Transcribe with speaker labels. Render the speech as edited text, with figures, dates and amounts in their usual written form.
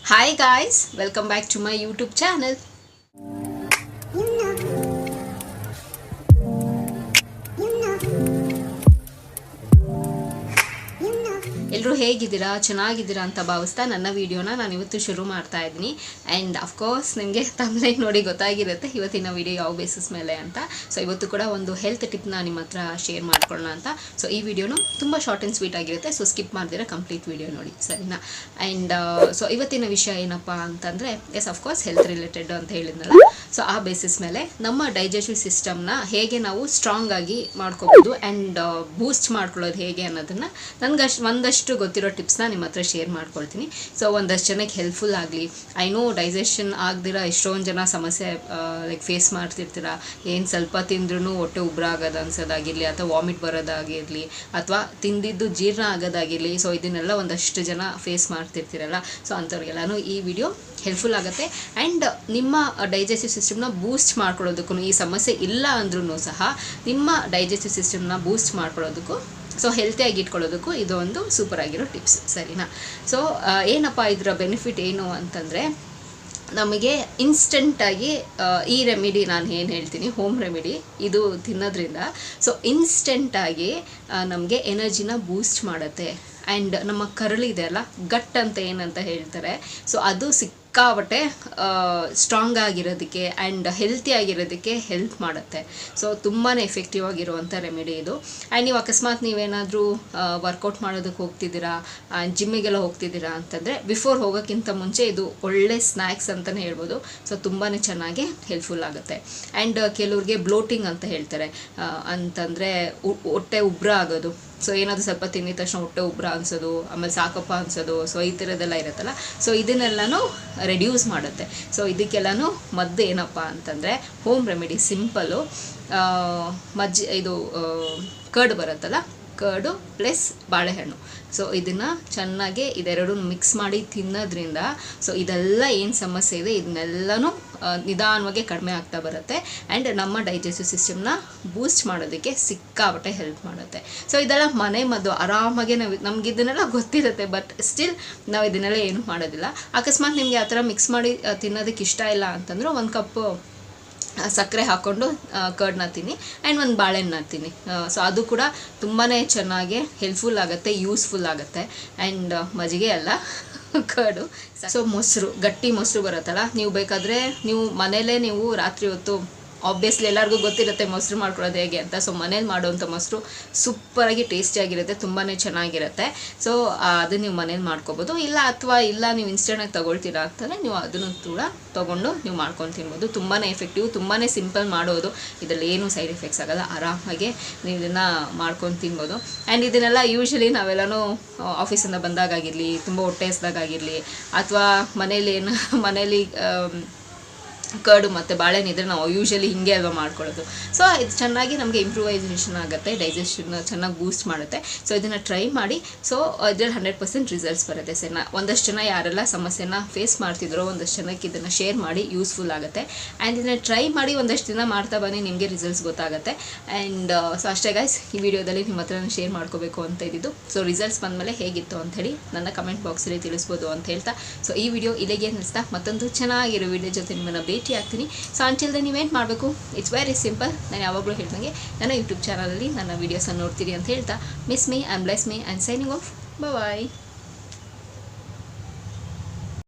Speaker 1: Hi guys, welcome back to my YouTube channel. ಎಲ್ಲರೂ ಹೇಗಿದ್ದೀರಾ, ಚೆನ್ನಾಗಿದ್ದೀರಾ ಅಂತ ಭಾವಿಸ್ತಾ ನನ್ನ ವಿಡಿಯೋನ ನಾನು ಇವತ್ತು ಶುರು ಮಾಡ್ತಾ ಇದ್ದೀನಿ. ಆ್ಯಂಡ್ ಅಫ್ಕೋರ್ಸ್ ನಿಮಗೆ ತಮ್ಲೈನ್ ನೋಡಿ ಗೊತ್ತಾಗಿರುತ್ತೆ ಇವತ್ತಿನ ವಿಡಿಯೋ ಯಾವ ಬೇಸಿಸ್ ಮೇಲೆ ಅಂತ. ಸೊ ಇವತ್ತು ಕೂಡ ಒಂದು ಹೆಲ್ತ್ ಟಿಪ್ನ ನಿಮ್ಮ ಹತ್ರ ಶೇರ್ ಮಾಡ್ಕೊಳ್ಳೋಣ ಅಂತ. ಸೊ ಈ ವಿಡಿಯೋನು ತುಂಬ ಶಾರ್ಟ್ ಆ್ಯಂಡ್ ಸ್ವೀಟ್ ಆಗಿರುತ್ತೆ, ಸೊ ಸ್ಕಿಪ್ ಮಾಡ್ದಿರ ಕಂಪ್ಲೀಟ್ ವಿಡಿಯೋ ನೋಡಿ, ಸರಿನಾ? ಆ್ಯಂಡ್ ಸೊ ಇವತ್ತಿನ ವಿಷಯ ಏನಪ್ಪ ಅಂತಂದರೆ, ಎಸ್ ಅಫ್ಕೋರ್ಸ್ ಹೆಲ್ತ್ ರಿಲೇಟೆಡ್ ಅಂತ ಹೇಳಿದ್ನಲ್ಲ. ಸೊ ಆ ಬೇಸಿಸ್ ಮೇಲೆ ನಮ್ಮ ಡೈಜೆಸ್ಟಿವ್ ಸಿಸ್ಟಮ್ನ ಹೇಗೆ ನಾವು ಸ್ಟ್ರಾಂಗ್ ಆಗಿ ಮಾಡ್ಕೋಬೋದು ಆ್ಯಂಡ್ ಬೂಸ್ಟ್ ಮಾಡ್ಕೊಳ್ಳೋದು ಹೇಗೆ ಅನ್ನೋದನ್ನು ನನಗೆ ಒಂದಷ್ಟು ಗೊತ್ತಿರೋ ಟಿಪ್ಸ್ನ ನಿಮ್ಮ ಹತ್ರ ಶೇರ್ ಮಾಡ್ಕೊಳ್ತೀನಿ. ಸೊ ಒಂದಷ್ಟು ಜನಕ್ಕೆ ಹೆಲ್ಪ್ಫುಲ್ ಆಗಲಿ. ಐ ನೋ ಡೈಜೆಷನ್ ಆಗದಿರ ಎಷ್ಟೊಂದು ಜನ ಸಮಸ್ಯೆ ಲೈಕ್ ಫೇಸ್ ಮಾಡ್ತಿರ್ತೀರ. ಏನು ಸ್ವಲ್ಪ ತಿಂದ್ರೂ ಹೊಟ್ಟೆ ಉಬ್ರಾಗೋದು ಅನ್ಸೋದಾಗಿರಲಿ, ಅಥವಾ ವಾಮಿಟ್ ಬರೋದಾಗಿರಲಿ, ಅಥವಾ ತಿಂದಿದ್ದು ಜೀರ್ಣ ಆಗೋದಾಗಿರಲಿ. ಸೊ ಇದನ್ನೆಲ್ಲ ಒಂದಷ್ಟು ಜನ ಫೇಸ್ ಮಾಡ್ತಿರ್ತೀರಲ್ಲ. ಸೊ ಅಂಥವ್ರಿಗೆಲ್ಲನೂ ಈ ವಿಡಿಯೋ ಹೆಲ್ಪ್ಫುಲ್ ಆಗುತ್ತೆ. ಆ್ಯಂಡ್ ನಿಮ್ಮ ಡೈಜೆಸ್ಟಿವ್ ಸಿಸ್ಟಮ್ನ ಬೂಸ್ಟ್ ಮಾಡ್ಕೊಳ್ಳೋದಕ್ಕೂ, ಈ ಸಮಸ್ಯೆ ಇಲ್ಲ ಅಂದ್ರೂ ಸಹ ನಿಮ್ಮ ಡೈಜೆಸ್ಟಿವ್ ಸಿಸ್ಟಮ್ನ ಬೂಸ್ಟ್ ಮಾಡ್ಕೊಳ್ಳೋದಕ್ಕೂ, ಸೊ ಹೆಲ್ತಿಯಾಗಿ ಇಟ್ಕೊಳ್ಳೋದಕ್ಕೂ ಇದು ಒಂದು ಸೂಪರ್ ಆಗಿರೋ ಟಿಪ್ಸ್, ಸರಿನಾ? ಸೊ ಏನಪ್ಪ ಇದರ ಬೆನಿಫಿಟ್ ಏನು ಅಂತಂದರೆ, ನಮಗೆ ಇನ್ಸ್ಟೆಂಟಾಗಿ ಈ ರೆಮಿಡಿ ನಾನು ಏನು ಹೇಳ್ತೀನಿ, ಹೋಮ್ ರೆಮಿಡಿ, ಇದು ತಿನ್ನೋದ್ರಿಂದ ಸೊ ಇನ್ಸ್ಟೆಂಟಾಗಿ ನಮಗೆ ಎನರ್ಜಿನ ಬೂಸ್ಟ್ ಮಾಡುತ್ತೆ. ಆ್ಯಂಡ್ ನಮ್ಮ ಕರಳಿದೆ ಅಲ್ಲ, ಗಟ್ ಅಂತ ಏನಂತ ಹೇಳ್ತಾರೆ, ಸೊ ಅದು ಸಿಕ್ಕಾಬಟ್ಟೆ ಸ್ಟ್ರಾಂಗ್ ಆಗಿರೋದಕ್ಕೆ ಆ್ಯಂಡ್ ಹೆಲ್ತಿ ಆಗಿರೋದಕ್ಕೆ ಹೆಲ್ಪ್ ಮಾಡುತ್ತೆ. ಸೊ ತುಂಬಾ ಎಫೆಕ್ಟಿವ್ ಆಗಿರುವಂಥ ರೆಮಿಡಿ ಇದು. ಆ್ಯಂಡ್ ನೀವು ಅಕಸ್ಮಾತ್ ನೀವೇನಾದರೂ ವರ್ಕೌಟ್ ಮಾಡೋದಕ್ಕೆ ಹೋಗ್ತಿದ್ದೀರಾ, ಜಿಮ್ಮಿಗೆಲ್ಲ ಹೋಗ್ತಿದ್ದೀರಾ ಅಂತಂದರೆ, ಬಿಫೋರ್ ಹೋಗೋಕ್ಕಿಂತ ಮುಂಚೆ ಇದು ಒಳ್ಳೆ ಸ್ನ್ಯಾಕ್ಸ್ ಅಂತಲೇ ಹೇಳ್ಬೋದು. ಸೊ ತುಂಬಾ ಚೆನ್ನಾಗಿ ಹೆಲ್ಪ್ಫುಲ್ ಆಗುತ್ತೆ. ಆ್ಯಂಡ್ ಕೆಲವ್ರಿಗೆ ಬ್ಲೋಟಿಂಗ್ ಅಂತ ಹೇಳ್ತಾರೆ, ಅಂತಂದರೆ ಹೊಟ್ಟೆ ಉಬ್ರ ಆಗೋದು. ಸೊ ಏನಾದರೂ ಸ್ವಲ್ಪ ತಿಂದಿದ ತಕ್ಷಣ ಹೊಟ್ಟೆ ಉಬ್ರ ಅನ್ಸೋದು, ಆಮೇಲೆ ಸಾಕಪ್ಪ ಅನ್ಸೋದು, ಸೊ ಈ ಥರದ್ದೆಲ್ಲ ಇರುತ್ತಲ್ಲ. ಸೊ ಇದನ್ನೆಲ್ಲನೂ ರೆಡ್ಯೂಸ್ ಮಾಡುತ್ತೆ. ಸೊ ಇದಕ್ಕೆಲ್ಲನೂ ಮದ್ದು ಏನಪ್ಪ ಅಂತಂದರೆ, ಹೋಮ್ ರೆಮಿಡಿ ಸಿಂಪಲ್ಲು. ಇದು ಕರ್ಡ್ ಬರುತ್ತಲ್ಲ, ಕರ್ಡು ಪ್ಲಸ್ ಬಾಳೆಹಣ್ಣು. ಸೊ ಇದನ್ನು ಚೆನ್ನಾಗಿ ಇದೆರಡು ಮಿಕ್ಸ್ ಮಾಡಿ ತಿನ್ನೋದ್ರಿಂದ ಸೊ ಇದೆಲ್ಲ ಏನು ಸಮಸ್ಯೆ ಇದೆ ಇದನ್ನೆಲ್ಲನೂ ನಿಧಾನವಾಗಿ ಕಡಿಮೆ ಆಗ್ತಾ ಬರುತ್ತೆ. ಆ್ಯಂಡ್ ನಮ್ಮ ಡೈಜೆಸ್ಟಿವ್ ಸಿಸ್ಟಮ್ನ ಬೂಸ್ಟ್ ಮಾಡೋದಕ್ಕೆ ಸಿಕ್ಕಾಬಟ್ಟೆ ಹೆಲ್ಪ್ ಮಾಡುತ್ತೆ. ಸೊ ಇದೆಲ್ಲ ಮನೆ ಮದ್ದು, ಆರಾಮಾಗೆ ನಮ್ಗೆ ಇದನ್ನೆಲ್ಲ ಗೊತ್ತಿರುತ್ತೆ, ಬಟ್ ಸ್ಟಿಲ್ ನಾವು ಇದನ್ನೆಲ್ಲ ಏನು ಮಾಡೋದಿಲ್ಲ. ಅಕಸ್ಮಾತ್ ನಿಮಗೆ ಆ ಥರ ಮಿಕ್ಸ್ ಮಾಡಿ ತಿನ್ನೋದಕ್ಕೆ ಇಷ್ಟ ಇಲ್ಲ ಅಂತಂದ್ರೆ, ಒಂದು ಕಪ್ಪು ಸಕ್ಕರೆ ಹಾಕ್ಕೊಂಡು ಕರ್ಡ್ನ ತಿನ್ನಿ, ಆ್ಯಂಡ್ ಒಂದು ಬಾಳೆಹಣ್ಣು ತಿನ್ನಿ. ಸೊ ಅದು ಕೂಡ ತುಂಬಾ ಚೆನ್ನಾಗಿ ಹೆಲ್ಪ್ಫುಲ್ ಆಗುತ್ತೆ, ಯೂಸ್ಫುಲ್ ಆಗುತ್ತೆ. ಆ್ಯಂಡ್ ಮಜ್ಜಿಗೆ ಅಲ್ಲ, ಕರ್ಡು. ಸೊ ಮೊಸರು, ಗಟ್ಟಿ ಮೊಸರು ಬರುತ್ತಲ್ಲ, ನೀವು ಬೇಕಾದರೆ ನೀವು ಮನೇಲೇ ನೀವು ರಾತ್ರಿ ಹೊತ್ತು, ಆಬ್ವಿಯಸ್ಲಿ ಎಲ್ಲರಿಗೂ ಗೊತ್ತಿರುತ್ತೆ ಮೊಸರು ಮಾಡ್ಕೊಳ್ಳೋದು ಹೇಗೆ ಅಂತ. ಸೊ ಮನೇಲಿ ಮಾಡೋವಂಥ ಮೊಸರು ಸೂಪರಾಗಿ ಟೇಸ್ಟಿಯಾಗಿರುತ್ತೆ, ತುಂಬಾ ಚೆನ್ನಾಗಿರುತ್ತೆ. ಸೊ ಅದನ್ನು ನೀವು ಮನೇಲಿ ಮಾಡ್ಕೊಬೋದು. ಇಲ್ಲ ನೀವು ಇನ್ಸ್ಟೆಂಟಾಗಿ ತೊಗೊಳ್ತೀರಾ ಅಂತಂದರೆ ನೀವು ಅದನ್ನು ಕೂಡ ತೊಗೊಂಡು ನೀವು ಮಾಡ್ಕೊಂಡು ತಿನ್ಬೋದು. ತುಂಬಾ ಎಫೆಕ್ಟಿವ್, ತುಂಬಾ ಸಿಂಪಲ್ ಮಾಡೋದು. ಇದರಲ್ಲಿ ಏನೂ ಸೈಡ್ ಎಫೆಕ್ಟ್ಸ್ ಆಗೋಲ್ಲ, ಆರಾಮಾಗೆ ನೀವು ಇದನ್ನು ಮಾಡ್ಕೊಂಡು ತಿನ್ಬೋದು. ಆ್ಯಂಡ್ ಇದನ್ನೆಲ್ಲ ಯೂಶ್ವಲಿ ನಾವೆಲ್ಲನೂ ಆಫೀಸಿಂದ ಬಂದಾಗಿರಲಿ, ತುಂಬ ಹೊಟ್ಟೆ ಹಸ್ದಾಗಿರಲಿ, ಅಥವಾ ಮನೇಲಿ ಕರ್ಡು ಮತ್ತು ಬಾಳೆಹಣ್ಣು ಇದ್ದರೆ ನಾವು ಯೂಶ್ವಲಿ ಹಿಂಗೆ ಅಲ್ವಾ ಮಾಡ್ಕೊಳ್ಳೋದು. ಸೊ ಇದು ಚೆನ್ನಾಗಿ ನಮಗೆ ಇಂಪ್ರೂವೈಸೇಷನ್ ಆಗುತ್ತೆ, ಡೈಜೆಷನ್ ಚೆನ್ನಾಗಿ ಬೂಸ್ಟ್ ಮಾಡುತ್ತೆ. ಸೊ ಇದನ್ನು ಟ್ರೈ ಮಾಡಿ. ಸೊ ಇದರಲ್ಲಿ 100% ರಿಸಲ್ಟ್ಸ್ ಬರುತ್ತೆ. ಸರಿನಾ? ಒಂದಷ್ಟು ಜನ ಯಾರೆಲ್ಲ ಸಮಸ್ಯೆನ ಫೇಸ್ ಮಾಡ್ತಿದ್ರೋ ಒಂದಷ್ಟು ಜನಕ್ಕೆ ಇದನ್ನು ಶೇರ್ ಮಾಡಿ, ಯೂಸ್ಫುಲ್ ಆಗುತ್ತೆ. ಆ್ಯಂಡ್ ಇದನ್ನು ಟ್ರೈ ಮಾಡಿ ಒಂದಷ್ಟು ದಿನ ಮಾಡ್ತಾ ಬನ್ನಿ, ನಿಮಗೆ ರಿಸಲ್ಟ್ಸ್ ಗೊತ್ತಾಗುತ್ತೆ. ಆ್ಯಂಡ್ ಸೊ ಅಷ್ಟೇ ಗೈಸ್, ಈ ವಿಡಿಯೋದಲ್ಲಿ ನಿಮ್ಮ ಹತ್ರ ಶೇರ್ ಮಾಡ್ಕೋಬೇಕು ಅಂತ ಇದ್ದಿದ್ದು. ಸೊ ರಿಸಲ್ಟ್ಸ್ ಬಂದಮೇಲೆ ಹೇಗಿತ್ತು ಅಂಥೇಳಿ ನನ್ನ ಕಮೆಂಟ್ ಬಾಕ್ಸಲ್ಲಿ ತಿಳಿಸ್ಬೋದು ಅಂತ ಹೇಳ್ತಾ, ಸೊ ಈ ವಿಡಿಯೋ ಇಲ್ಲಿಗೆ ನಿಲ್ಲಿಸ್ತಾ ಮತ್ತೊಂದು ಚೆನ್ನಾಗಿರೋ ವಿಡಿಯೋ ಜೊತೆ ನಿಮ್ಮನ್ನು ಭೇಟಿ ಆಗ್ತೀನಿ. ಸೊ ಅಂಟಿಲ್ ದೆನ್ ನೀವೇನು ಮಾಡಬೇಕು, ಇಟ್ಸ್ ವೆರಿ ಸಿಂಪಲ್. ನಾನು ಯಾವಾಗಲೂ ಹೇಳ್ದಂಗೆ ನನ್ನ ಯೂಟ್ಯೂಬ್ ಚಾನಲಲ್ಲಿ ನನ್ನ ವೀಡಿಯೋಸನ್ನು ನೋಡ್ತೀರಿ ಅಂತ ಹೇಳ್ತಾ, miss me and bless me and signing off. Bye.